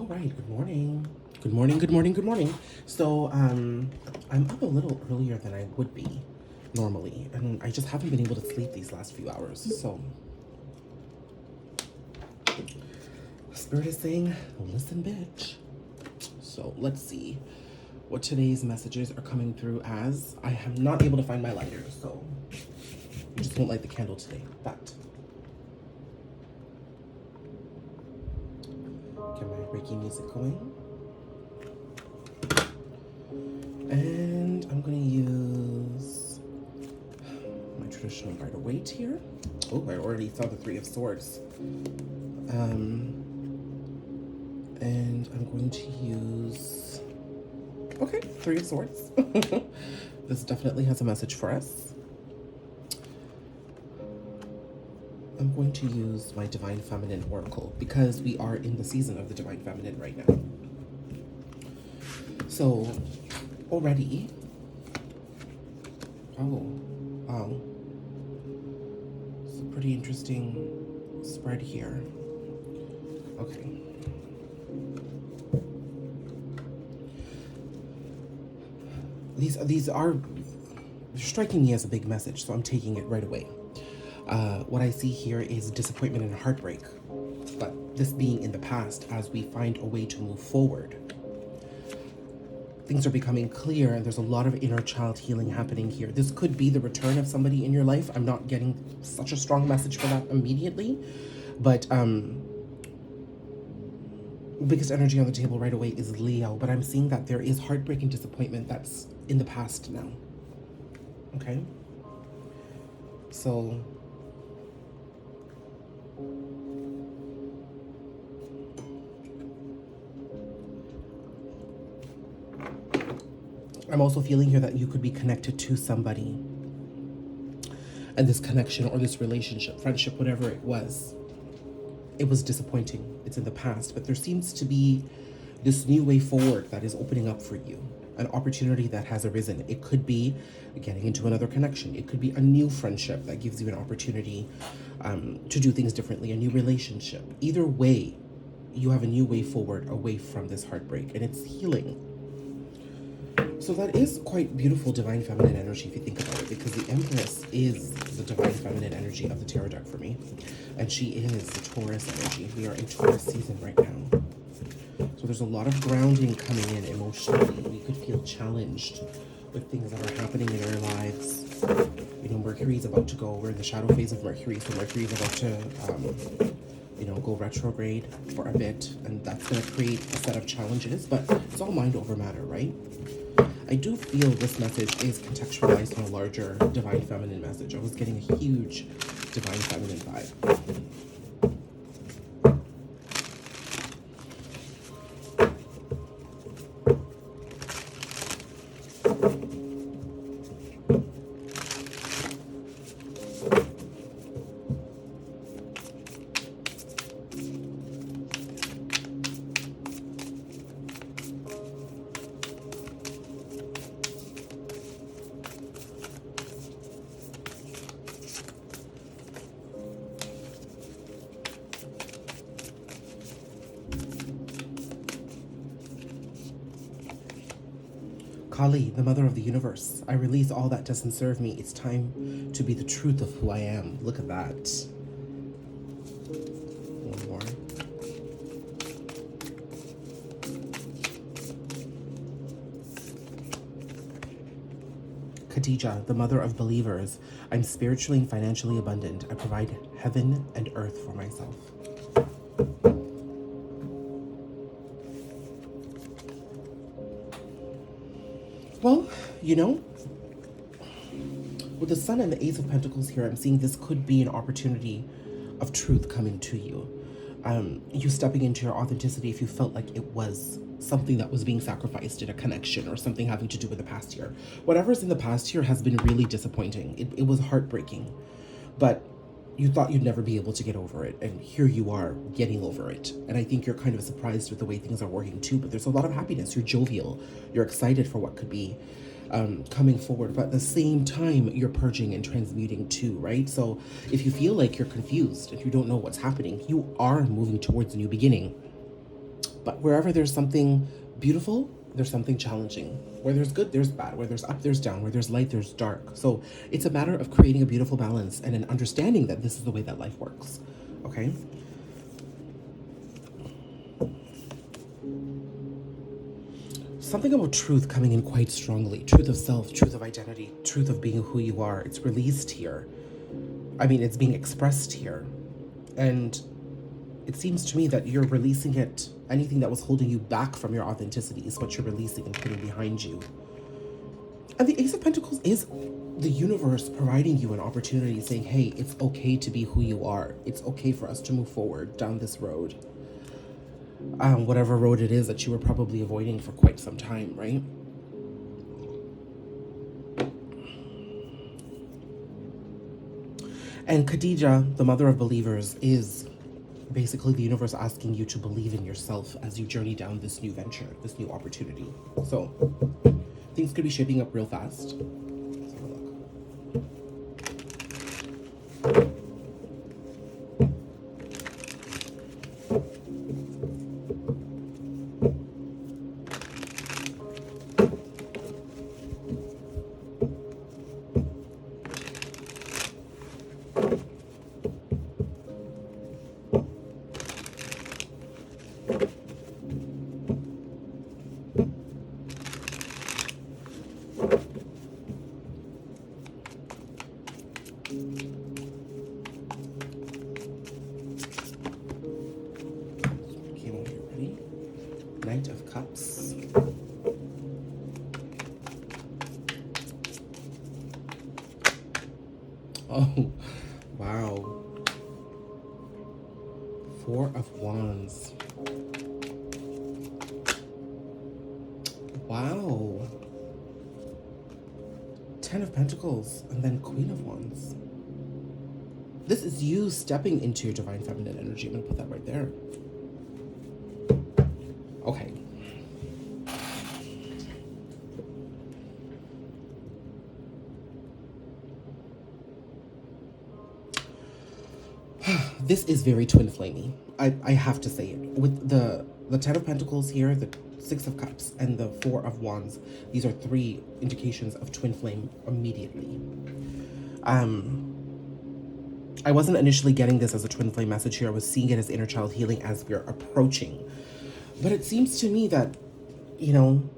All right, good morning. Good morning, good morning, good morning. So, I'm up a little earlier than I would be normally, and I just haven't been able to sleep these last few hours. So, Spirit is saying, listen, bitch. So, let's see what today's messages are coming through as. I am not able to find my lighter, so I just won't light the candle today. But, get my Reiki music going. And I'm going to use my traditional Rider Waite here. Oh, I already saw the Three of Swords. And I'm going to use, okay, Three of Swords. This definitely has a message for us. I'm going to use my Divine Feminine Oracle because we are in the season of the Divine Feminine right now. So, already, oh, wow, it's a pretty interesting spread here. Okay. These are striking me as a big message, so I'm taking it right away. What I see here is disappointment and heartbreak, but this being in the past as we find a way to move forward. Things are becoming clear and there's a lot of inner child healing happening here. This could be the return of somebody in your life. I'm not getting such a strong message for that immediately, but biggest energy on the table right away is Leo, but I'm seeing that there is heartbreak and disappointment that's in the past now. Okay? So I'm also feeling here that you could be connected to somebody. And this connection or this relationship, friendship, whatever it was disappointing. It's in the past, but there seems to be this new way forward that is opening up for you. An opportunity that has arisen. It could be getting into another connection. It could be a new friendship that gives you an opportunity to do things differently, a new relationship. Either way, you have a new way forward away from this heartbreak, and it's healing. So that is quite beautiful divine feminine energy if you think about it, because the Empress is the divine feminine energy of the tarot deck for me. And she is the Taurus energy. We are in Taurus season right now. So there's a lot of grounding coming in emotionally. We could feel challenged with things that are happening in our lives. You know, Mercury's about to go, we're in the shadow phase of Mercury, so Mercury's about to go retrograde for a bit, and that's going to create a set of challenges, but it's all mind over matter, right? I do feel this message is contextualized on a larger divine feminine message. I was getting a huge divine feminine vibe. Kali, the mother of the universe, I release all that doesn't serve me. It's time to be the truth of who I am. Look at that. One more. Khadija, the mother of believers, I'm spiritually and financially abundant. I provide heaven and earth for myself. Well, you know, with the Sun and the Ace of Pentacles here, I'm seeing this could be an opportunity of truth coming to you. You stepping into your authenticity if you felt like it was something that was being sacrificed in a connection or something having to do with the past year. Whatever's in the past year has been really disappointing. It was heartbreaking, but you thought you'd never be able to get over it, and here you are getting over it. And I think you're kind of surprised with the way things are working too, but there's a lot of happiness. You're jovial, you're excited for what could be coming forward, but at the same time you're purging and transmuting too, right? So if you feel like you're confused, if you don't know what's happening, you are moving towards a new beginning. But wherever there's something beautiful, there's something challenging. Where there's good, there's bad. Where there's up, there's down. Where there's light, there's dark. So it's a matter of creating a beautiful balance and an understanding that this is the way that life works. Okay? Something about truth coming in quite strongly. Truth of self, truth of identity, truth of being who you are. It's released here. I mean, it's being expressed here. And it seems to me that you're releasing it. Anything that was holding you back from your authenticity is what you're releasing and putting behind you. And the Ace of Pentacles is the universe providing you an opportunity, saying, hey, it's okay to be who you are. It's okay for us to move forward down this road. Whatever road it is that you were probably avoiding for quite some time, right? And Khadija, the mother of believers, is basically the universe asking you to believe in yourself as you journey down this new venture, this new opportunity. So things could be shaping up real fast. Let's have a look. Knight of Cups. Oh, wow. Four of Wands. Wow. Ten of Pentacles, and then Queen of Wands. This is you stepping into your divine feminine energy. I'm going to put that right there. Okay. This is very twin flamey. I have to say it. With the Ten of Pentacles here, the Six of Cups, and the Four of Wands, these are three indications of twin flame immediately. I wasn't initially getting this as a twin flame message here. I was seeing it as inner child healing as we're approaching. But it seems to me that, you know,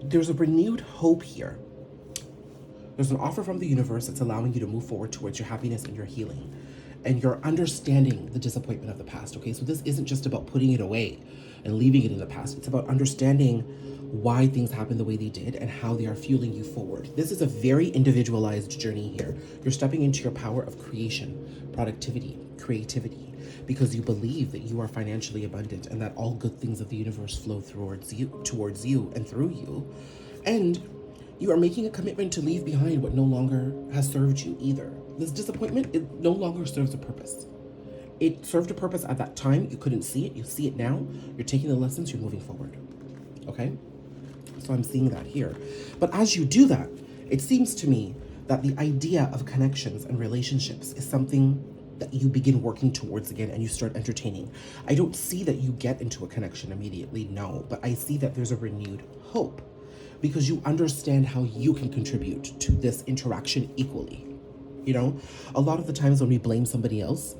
there's a renewed hope here. There's an offer from the universe that's allowing you to move forward towards your happiness and your healing. And you're understanding the disappointment of the past, okay? So this isn't just about putting it away and leaving it in the past. It's about understanding why things happened the way they did and how they are fueling you forward. This is a very individualized journey here. You're stepping into your power of creation, productivity, creativity, because you believe that you are financially abundant and that all good things of the universe flow towards you and through you. And you are making a commitment to leave behind what no longer has served you either. This disappointment, it no longer serves a purpose. It served a purpose at that time. You couldn't see it. You see it now. You're taking the lessons. You're moving forward. Okay? So I'm seeing that here. But as you do that, it seems to me that the idea of connections and relationships is something that you begin working towards again and you start entertaining. I don't see that you get into a connection immediately, no, but I see that there's a renewed hope because you understand how you can contribute to this interaction equally. You know, a lot of the times when we blame somebody else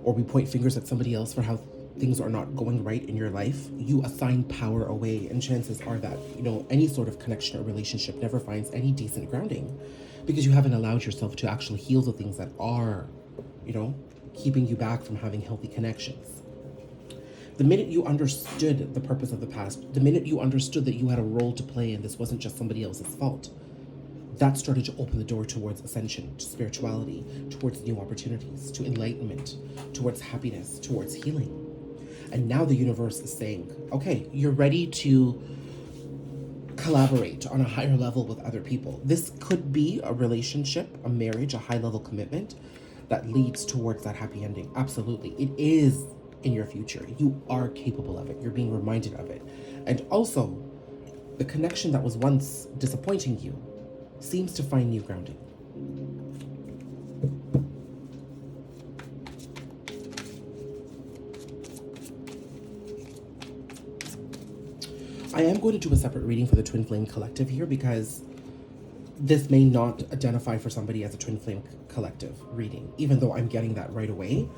or we point fingers at somebody else for how things are not going right in your life, you assign power away, and chances are that, you know, any sort of connection or relationship never finds any decent grounding because you haven't allowed yourself to actually heal the things that are, you know, keeping you back from having healthy connections. The minute you understood the purpose of the past, the minute you understood that you had a role to play and this wasn't just somebody else's fault, that started to open the door towards ascension, to spirituality, towards new opportunities, to enlightenment, towards happiness, towards healing. And now the universe is saying, okay, you're ready to collaborate on a higher level with other people. This could be a relationship, a marriage, a high-level commitment that leads towards that happy ending. Absolutely. It is in your future. You are capable of it. You're being reminded of it. And also, the connection that was once disappointing you seems to find new grounding. I am going to do a separate reading for the Twin Flame Collective here because this may not identify for somebody as a Twin Flame Collective reading, even though I'm getting that right away.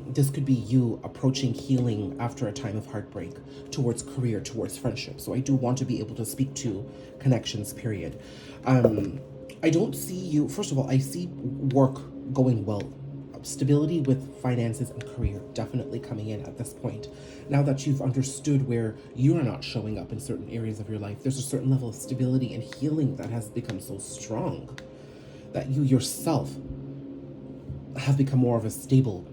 This could be you approaching healing after a time of heartbreak, towards career, towards friendship. So I do want to be able to speak to connections, period. I don't see you, first of all, I see work going well. Stability with finances and career definitely coming in at this point. Now that you've understood where you are not showing up in certain areas of your life, there's a certain level of stability and healing that has become so strong that you yourself have become more of a stable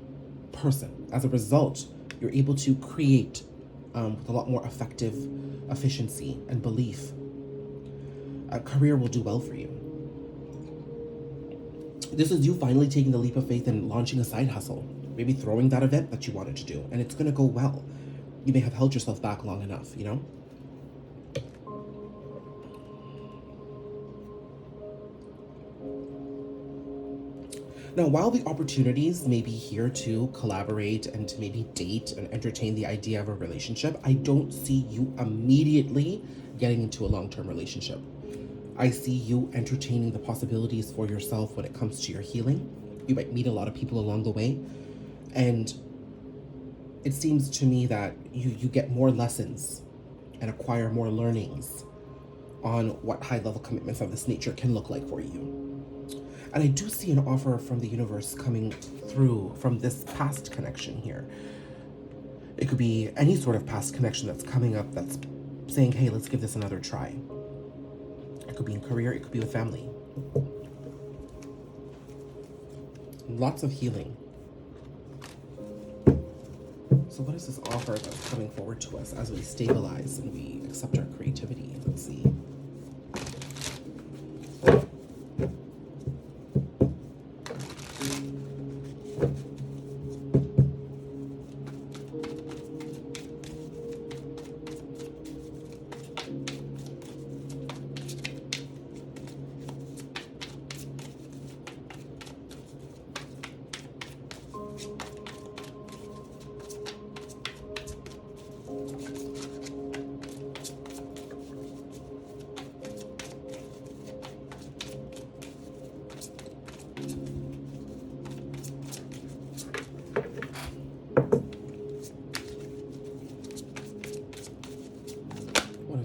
person. As a result, you're able to create with a lot more effective efficiency and belief. A career will do well for you. This is you finally taking the leap of faith and launching a side hustle, maybe throwing that event that you wanted to do, and it's going to go well. You may have held yourself back long enough, you know? Now, while the opportunities may be here to collaborate and to maybe date and entertain the idea of a relationship, I don't see you immediately getting into a long-term relationship. I see you entertaining the possibilities for yourself when it comes to your healing. You might meet a lot of people along the way. And it seems to me that you get more lessons and acquire more learnings on what high-level commitments of this nature can look like for you. And I do see an offer from the universe coming through from this past connection here. It could be any sort of past connection that's coming up that's saying, hey, let's give this another try. It could be in career, it could be with family. Lots of healing. So what is this offer that's coming forward to us as we stabilize and we accept our creativity? Let's see.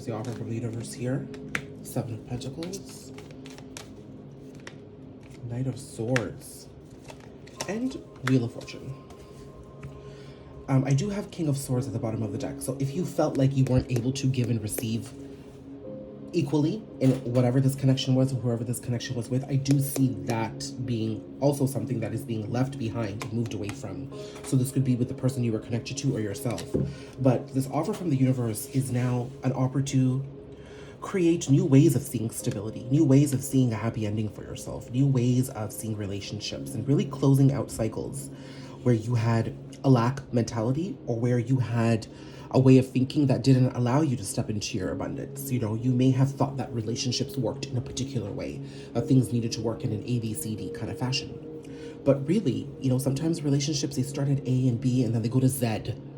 The offer from the universe here. Seven of Pentacles, Knight of Swords, and Wheel of Fortune. I do have King of Swords at the bottom of the deck. So if you felt like you weren't able to give and receive equally in whatever this connection was or whoever this connection was with, I do see that being also something that is being left behind, moved away from. So this could be with the person you were connected to or yourself. But this offer from the universe is now an offer to create new ways of seeing stability, new ways of seeing a happy ending for yourself, new ways of seeing relationships, and really closing out cycles where you had a lack mentality or where you had a way of thinking that didn't allow you to step into your abundance. You know, you may have thought that relationships worked in a particular way, that things needed to work in an A, B, C, D kind of fashion. But really, you know, sometimes relationships, they start at A and B, and then they go to Z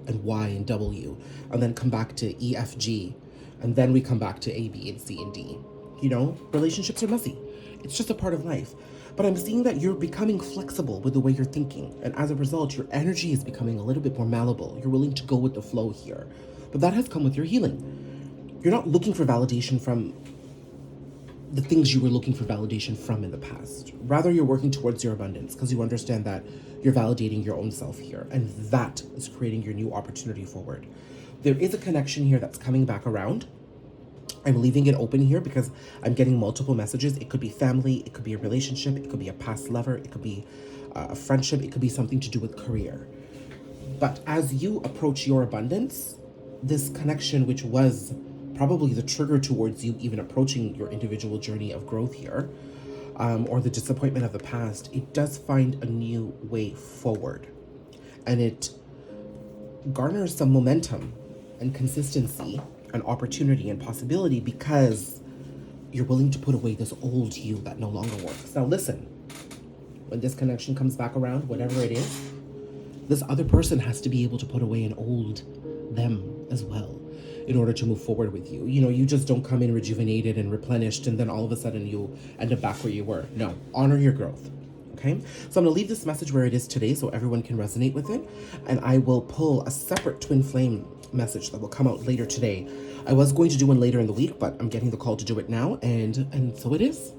and Y and W, and then come back to E, F, G, and then we come back to A, B, and C, and D. You know, relationships are messy. It's just a part of life. But I'm seeing that you're becoming flexible with the way you're thinking. And as a result, your energy is becoming a little bit more malleable. You're willing to go with the flow here. But that has come with your healing. You're not looking for validation from the things you were looking for validation from in the past. Rather, you're working towards your abundance because you understand that you're validating your own self here. And that is creating your new opportunity forward. There is a connection here that's coming back around. I'm leaving it open here because I'm getting multiple messages. It could be family, it could be a relationship, it could be a past lover, it could be a friendship, it could be something to do with career. But as you approach your abundance, this connection, which was probably the trigger towards you even approaching your individual journey of growth here, or the disappointment of the past, it does find a new way forward. And it garners some momentum and consistency and opportunity and possibility because you're willing to put away this old you that no longer works. Now listen, when this connection comes back around, whatever it is, this other person has to be able to put away an old them as well in order to move forward with you. You know, you just don't come in rejuvenated and replenished and then all of a sudden you end up back where you were. No, honor your growth. Okay, so I'm gonna leave this message where it is today so everyone can resonate with it, and I will pull a separate twin flame message that will come out later today. I was going to do one later in the week, but I'm getting the call to do it now, and so it is.